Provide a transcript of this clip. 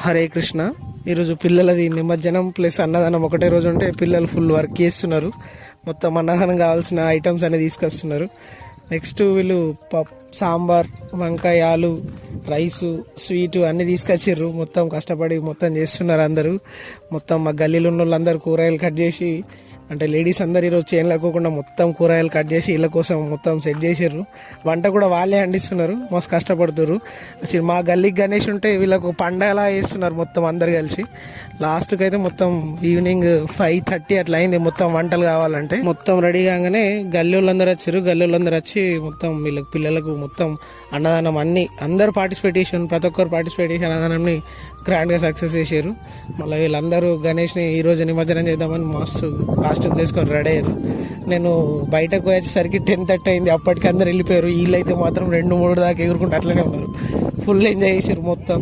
హరే కృష్ణ. ఈరోజు పిల్లలది నిమజ్జనం ప్లస్ అన్నదానం ఒకటే రోజు ఉంటే పిల్లలు ఫుల్ వర్క్ చేస్తున్నారు. మొత్తం అన్నదానం కావాల్సిన ఐటమ్స్ అనేది తీసుకొస్తున్నారు. నెక్స్ట్ వీళ్ళు సాంబార్, వంకాయ, ఆలు, రైసు, స్వీటు అన్నీ తీసుకొచ్చిర్రు. మొత్తం కష్టపడి మొత్తం చేస్తున్నారు అందరూ. మొత్తం మా గల్లీలో ఉన్న వాళ్ళందరూ కూరగాయలు కట్ చేసి, అంటే లేడీస్ అందరు ఈరోజు చేను లేకోకుండా మొత్తం కూరగాయలు కట్ చేసి ఇళ్ళ కోసం మొత్తం సెట్ చేసారు. వంట కూడా వాళ్ళే అందిస్తున్నారు. మస్తు కష్టపడుతున్నారు. మా గల్లీకి గణేష్ ఉంటే వీళ్ళకు పండగలా వేస్తున్నారు మొత్తం అందరు కలిసి. లాస్ట్కి అయితే మొత్తం ఈవినింగ్ 5:30 అట్లా అయింది మొత్తం వంటలు కావాలంటే. మొత్తం రెడీ కాగానే గల్లీ వాళ్ళందరూ వచ్చారు. గల్లీ వాళ్ళందరూ వచ్చి మొత్తం వీళ్ళకి పిల్లలకు మొత్తం అన్నదానం అన్ని అందరూ పార్టిసిపేట్ చేశారు. ప్రతి ఒక్కరు పార్టిసిపేట్ చేసి అన్నదానాన్ని గ్రాండ్గా సక్సెస్ చేశారు. మళ్ళీ వీళ్ళందరూ గణేష్ని ఈరోజు నిమజ్జనం చేద్దామని మస్తు కాస్ట్యూమ్ చేసుకొని రెడీ అయ్యారు. నేను బయటకు వచ్చేసరికి 10:30 అయింది. అప్పటికి అందరు వెళ్ళిపోయారు. వీళ్ళైతే మాత్రం 2-3 దాకా ఎగురుకుంటూ అట్లనే ఉన్నారు. ఫుల్ ఎంజాయ్ చేశారు మొత్తం.